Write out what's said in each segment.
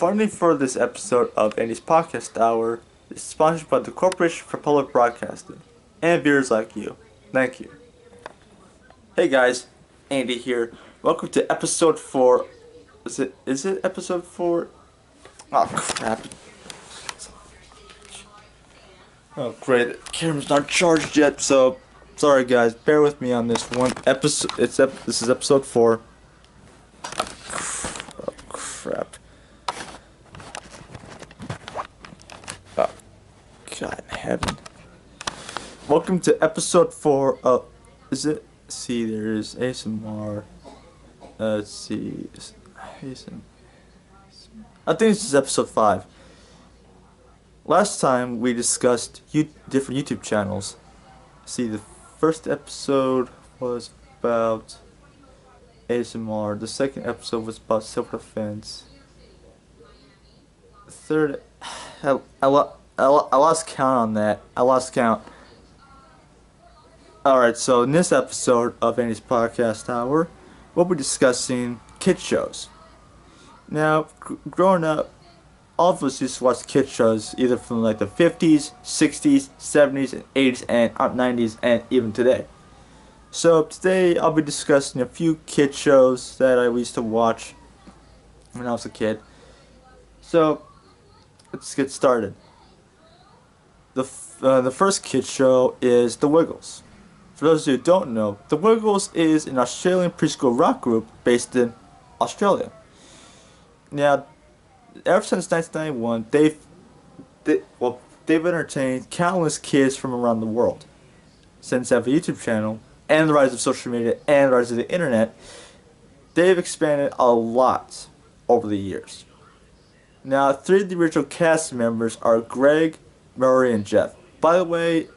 Funding for this episode of Andy's Podcast Hour is sponsored by the Corporation for Public Broadcasting and viewers like you. Thank you. Hey guys, Andy here. Welcome to episode 4. Is it episode 4? Oh crap. Oh great, the camera's not charged yet, so sorry guys, bear with me on this one episode. This is episode 4. Oh crap. Oh God in heaven. Welcome to episode 4 of, is it? See, there's ASMR. Let's see. I think this is episode 5. Last time we discussed different YouTube channels. See, the first episode was about ASMR. The second episode was about self-defense. The third, I lost count on that. I lost count. Alright, so in this episode of Andy's Podcast Hour, we'll be discussing kid shows. Now, growing up, all of us used to watch kid shows either from like the 50s, 60s, 70s, and 80s, and 90s, and even today. So today I'll be discussing a few kid shows that I used to watch when I was a kid. So let's get started. The first kid show is The Wiggles. For those who don't know, The Wiggles is an Australian preschool rock group based in Australia. Now, ever since 1991, they've entertained countless kids from around the world. Since they have a YouTube channel, and the rise of social media, and the rise of the internet, they've expanded a lot over the years. Now, 3 of the original cast members are Greg, Murray, and Jeff. By the way,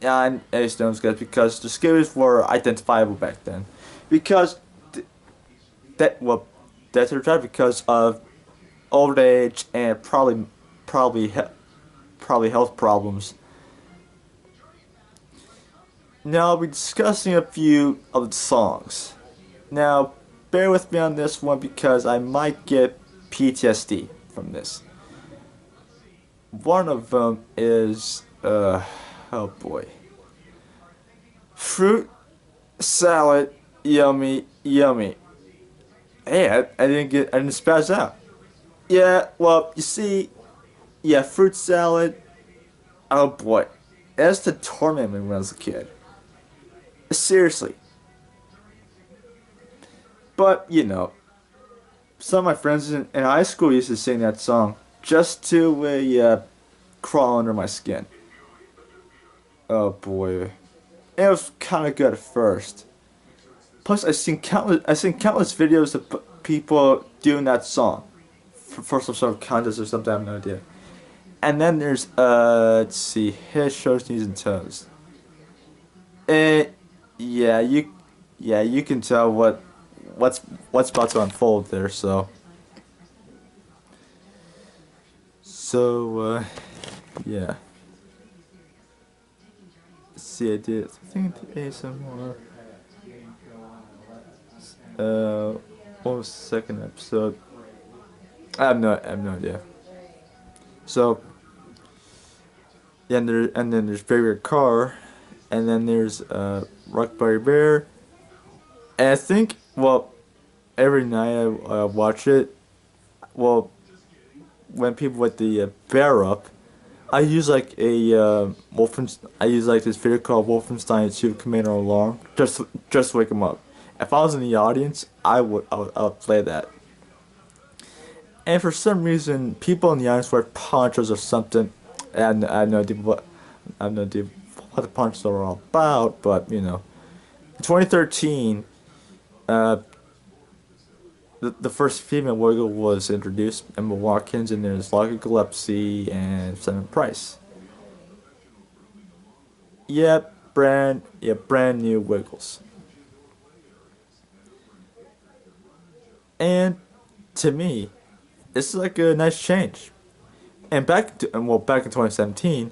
I just know those guys because the skills were identifiable back then. Because that's their job because of old age and probably health problems. Now I'll be discussing a few of the songs. Now bear with me on this one because I might get PTSD from this. One of them is oh boy. Fruit salad, yummy, yummy. Hey, I didn't spaz out. Yeah, well, you see, yeah, fruit salad. Oh boy, that's to torment me when I was a kid. Seriously. But you know, some of my friends in high school used to sing that song just to crawl under my skin. Oh boy, it was kind of good at first. Plus, I've seen countless videos of people doing that song for some sort of contest or something. I have no idea. And then there's let's see, head, shoulders, knees, and toes. Yeah, you can tell what's about to unfold there. So yeah. Let's see, I think I did ASMR. What was the second episode? I have no idea. So, yeah, and then there's Favorite Car, and then there's Rockberry Bear, and I think, well, every night I watch it. Well, when people with the bear up, I use like a I use like this video called Wolfenstein 2 Commander Alarm just to wake them up. If I was in the audience, I would play that. And for some reason, people in the audience wear ponchos or something. And I have no idea what the ponchos are all about. But you know, in 2013, the first female Wiggle was introduced, Emma Watkins, and there's Locke Gillespie and Simon Price. Brand new Wiggles. And to me, it's like a nice change. And back in 2017,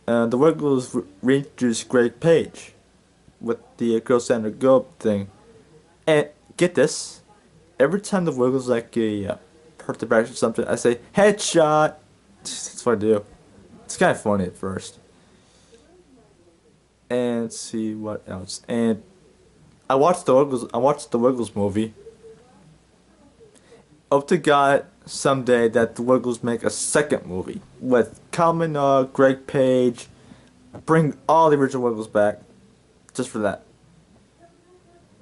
the Wiggles reintroduced Greg Page with the Girl Center Go thing. And get this, every time the Wiggles like a hurt the back or something, I say headshot. That's what I do. It's kind of funny at first. And let's see what else. And I watched the Wiggles. I watched the Wiggles movie. Hope to God someday that the Wiggles make a second movie with Kyle Minogue, Greg Page. Bring all the original Wiggles back, just for that.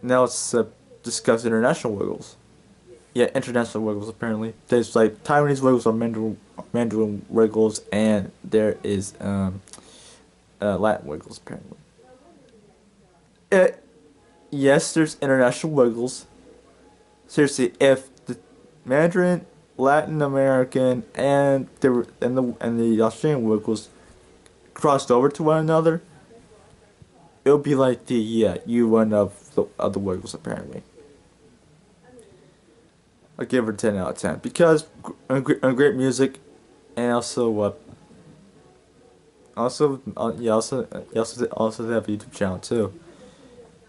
Now let's discuss international Wiggles. Yeah, international Wiggles apparently. There's like Taiwanese Wiggles or Mandarin Wiggles, and there is Latin Wiggles apparently. Yes, there's international Wiggles. Seriously, if the Mandarin, Latin American, and the Australian Wiggles crossed over to one another, it would be like the UN of the Wiggles apparently. I'll give it a 10 out of 10 because great music, and also also they have a YouTube channel too.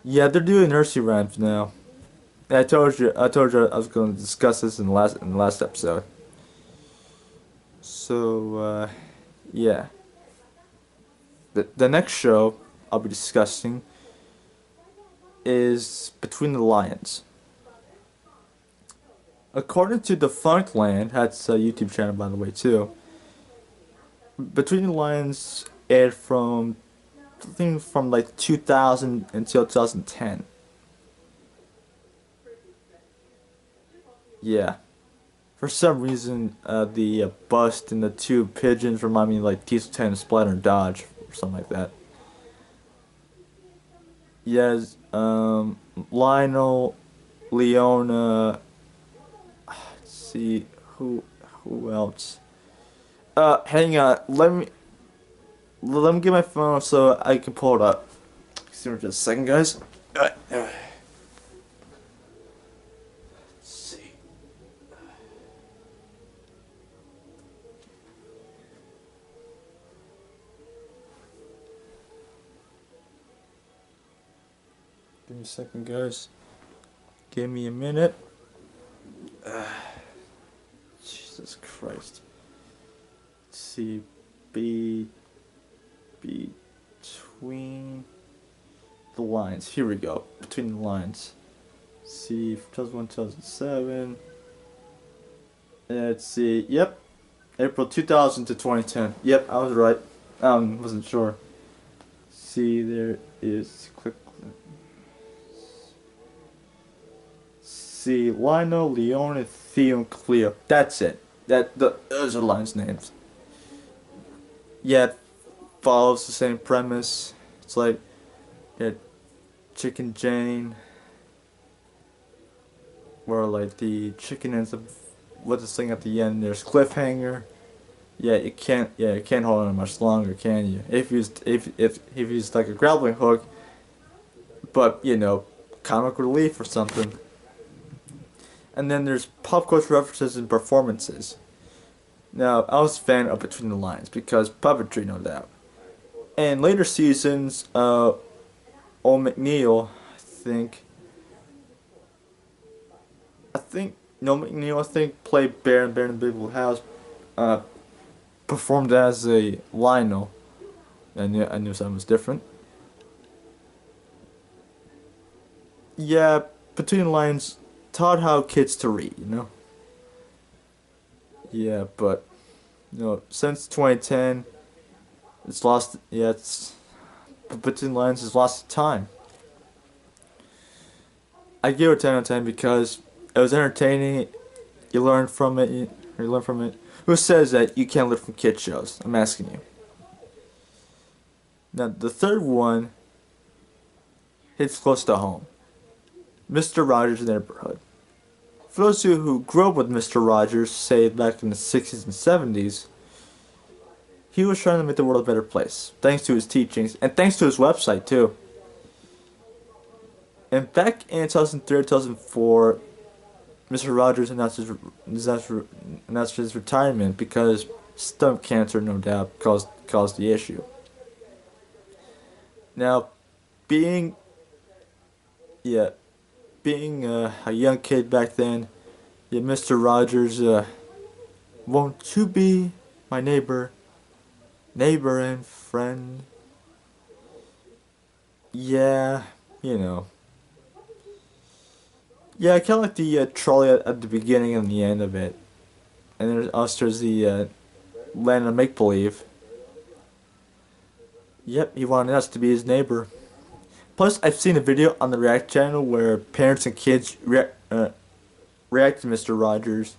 Yeah, they're doing nursery rhymes now. And I told you I was going to discuss this in the last episode. So yeah, the next show I'll be discussing is Between the Lions. According to the Funkland, that's a YouTube channel by the way too. Between the Lions aired from I think from like 2000 until 2010. Yeah. For some reason, the bust and the two pigeons remind me of like Diesel 10 Splatter Dodge or something like that. Yes, Lionel, Leona. Let's see who else. Hang on. Let me get my phone so I can pull it up. See me just a second, guys. Let's see. Give me a second, guys. Give me a minute. Jesus Christ. Let's see. Between the Lines. Here we go. Between the Lines. See, 2001, 2007. Let's see. Yep. April 2000 to 2010. Yep, I was right. Wasn't sure. See, there is. Click. See, Lionel, Leona, Theo, and Cleo. That's it. Those are the Lions' names. Yeah, it follows the same premise. It's like, yeah, Chicken Jane, where like the chicken ends up with this thing at the end. There's cliffhanger. Yeah, you can't hold on much longer, can you? If you used like a grappling hook, but you know, comic relief or something. And then there's pop culture references and performances. Now, I was a fan of Between the Lines because puppetry, no doubt. And later seasons, Old McNeil, I think played Bear in the Big Blue House, performed as a Lionel. I knew something was different. Yeah, Between the Lines taught how kids to read, you know. Yeah, but you know, since 2010, it's lost. Yeah, Between the Lines has lost time. I give it 10 out of 10 because it was entertaining. You learn from it. You learn from it. Who says that you can't learn from kid shows? I'm asking you. Now the third one hits close to home. Mr. Rogers' Neighborhood. For those of you who grew up with Mr. Rogers, say back in the 60s and 70s, he was trying to make the world a better place, thanks to his teachings, and thanks to his website too. And back in 2003, 2004, Mr. Rogers announced his retirement because stomach cancer, no doubt, caused the issue. Now, being a young kid back then, Yeah, Mr. Rogers, won't you be my neighbor, neighbor and friend? Yeah, you know. Yeah, I kind of like the trolley at the beginning and the end of it. And there's the land of make believe. Yep, he wanted us to be his neighbor. Plus, I've seen a video on the React channel where parents and kids react to Mr. Rogers.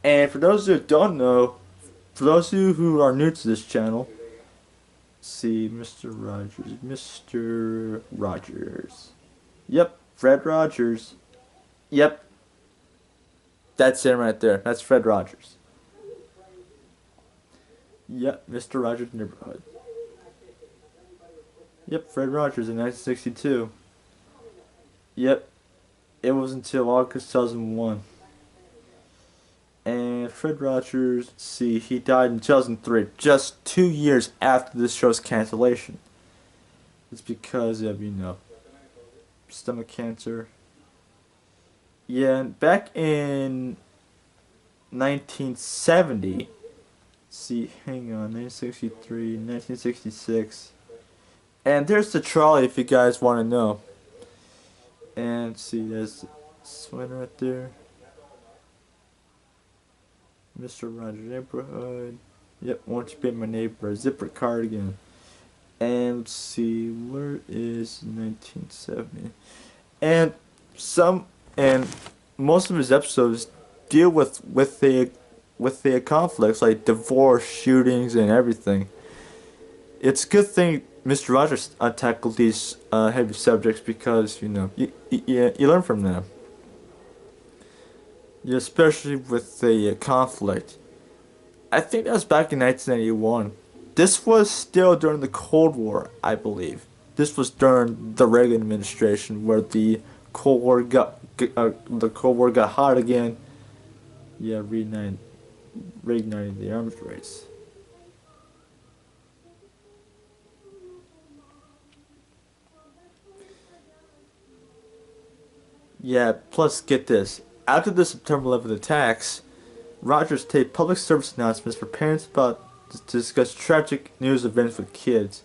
And for those who don't know, for those of you who are new to this channel, see Mr. Rogers, Mr. Rogers. Yep, Fred Rogers. Yep, that's him right there. That's Fred Rogers. Yep, Mr. Rogers' Neighborhood. Yep, Fred Rogers in 1962. Yep, it was until August 2001. And Fred Rogers, see, he died in 2003, just 2 years after this show's cancellation. It's because of, stomach cancer. Yeah, back in 1970, see, hang on, 1963, 1966. And there's the trolley if you guys want to know. And see, there's the swing right there. Mr. Rogers Neighborhood. Yep, won't you be my neighbor? Zipper cardigan. And let's see, where is 1970? And and most of his episodes deal with the conflicts like divorce, shootings, and everything. It's a good thing Mr. Rogers tackled these heavy subjects because you learn from them. Yeah, especially with the conflict. I think that was back in 1991. This was still during the Cold War, I believe. This was during the Reagan administration, where the Cold War got hot again. Yeah, reigniting the arms race. Yeah, plus get this. After the September 11th attacks, Rogers taped public service announcements for parents about to discuss tragic news events with kids.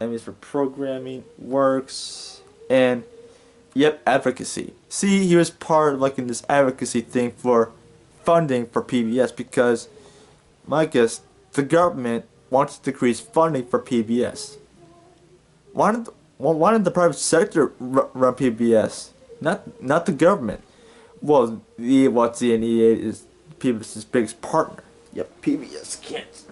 That means for programming, works, and yep, advocacy. See, he was part of in this advocacy thing for funding for PBS because, my guess, the government wants to decrease funding for PBS. Why did the private sector run PBS? Not the government. Well, the what's the NEA is PBS's biggest partner. Yep, PBS can't.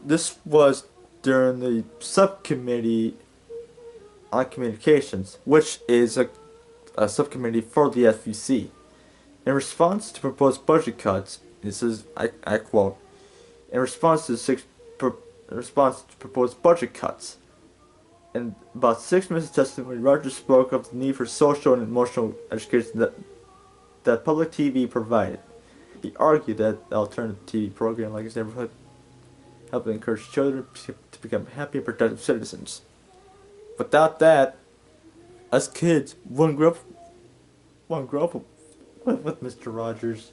This was during the subcommittee on communications, which is a subcommittee for the FCC. In response to proposed budget cuts, this is I quote, in response to proposed budget cuts. In about 6 minutes of testimony, Rogers spoke of the need for social and emotional education that public TV provided. He argued that the alternative TV program like his neighborhood helped encourage children to become happy and productive citizens. Without that, us kids wouldn't grow up with Mr. Rogers.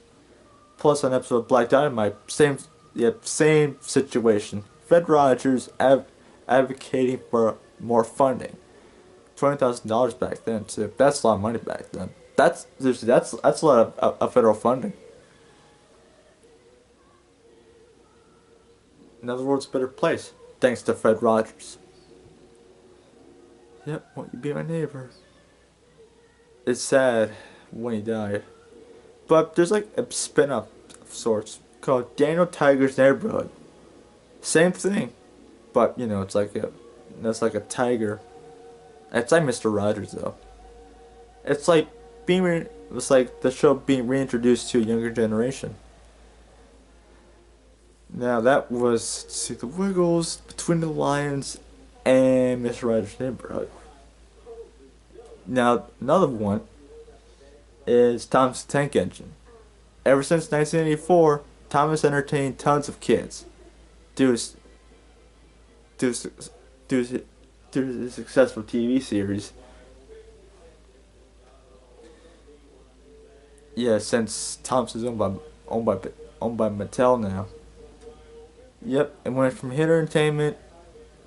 Plus, on episode of Black Dynamite, same situation. Fred Rogers advocating for more funding. $20,000 back then too. That's a lot of money back then. That's a lot of federal funding. In other words, a better place thanks to Fred Rogers. Yep, won't you be my neighbor? It's sad when he died, but there's a spin-off of sorts called Daniel Tiger's Neighborhood. Same thing, but it's like a tiger. It's like Mr. Rogers though. It's like the show being reintroduced to a younger generation. Now that was see the Wiggles, Between the Lions, and Mr. Rogers' Neighborhood. Now another one is Thomas the Tank Engine. Ever since 1984, Thomas entertained tons of kids. Due to a successful TV series. Yeah, since Thomas is owned by owned by Mattel now. Yep, it went from Hit Entertainment,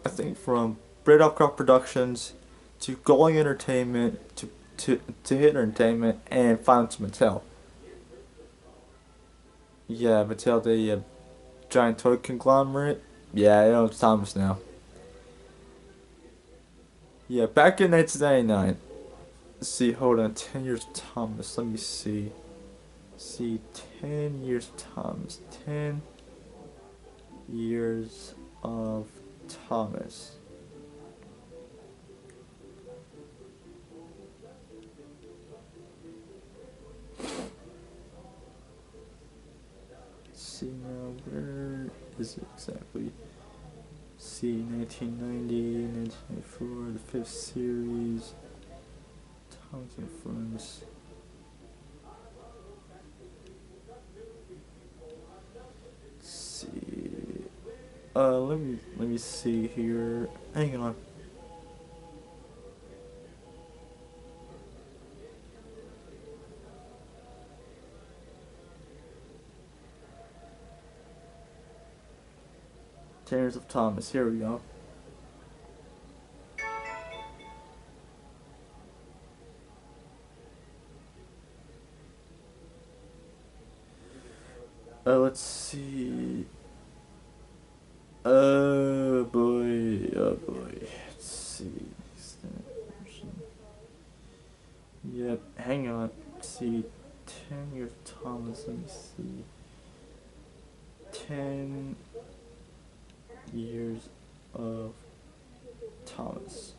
I think from Bradcraft Productions to Going Entertainment to Hit Entertainment and finally to Mattel. Yeah, Mattel, the giant toy conglomerate. Yeah, it owns Thomas now. Yeah, back in 1999. Let's see, hold on, 10 years Thomas. Let me see. See, 10 years Thomas. 10 years of Thomas. See now, where is it exactly? See, 1990, 1994, the fifth series, Thomas and Friends. Let's see. Let me see here. Hang on. Tears of Thomas. Here we go. Let's see. Oh boy. Oh boy. Let's see. Yep. Hang on. Let's see. 10 years of Thomas. Let me see. 10 years of Thomas.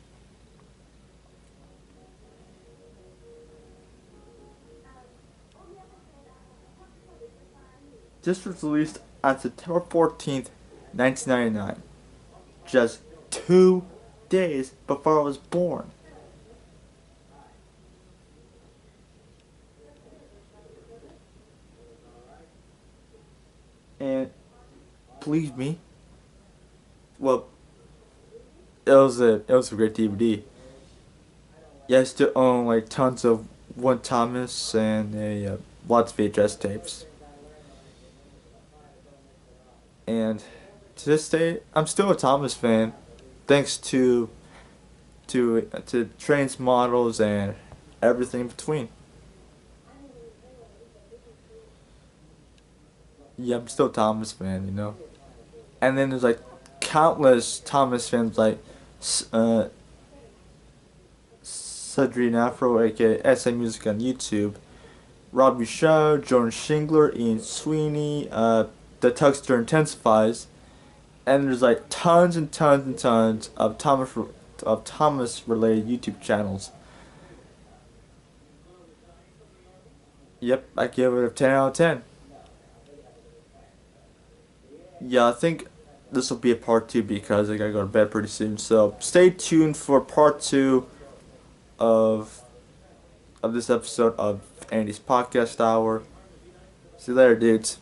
This was released on September 14th, 1999. Just 2 days before I was born. And believe me, well, it was a great DVD. Yeah, I still own like tons of One Thomas and lots of VHS tapes. And to this day, I'm still a Thomas fan, thanks to trains, models, and everything in between. Yeah, I'm still a Thomas fan, you know. And then there's like countless Thomas fans like Cedric Afro, aka SA Music on YouTube, Robbie Shaw, Jordan Shingler, Ian Sweeney, The Tuxter Intensifies, and there's like tons and tons and tons of Thomas related YouTube channels. Yep, I give it a 10 out of 10. Yeah, I think this will be a part 2 because I gotta go to bed pretty soon. So stay tuned for part 2 of this episode of Andy's Podcast Hour. See you later, dudes.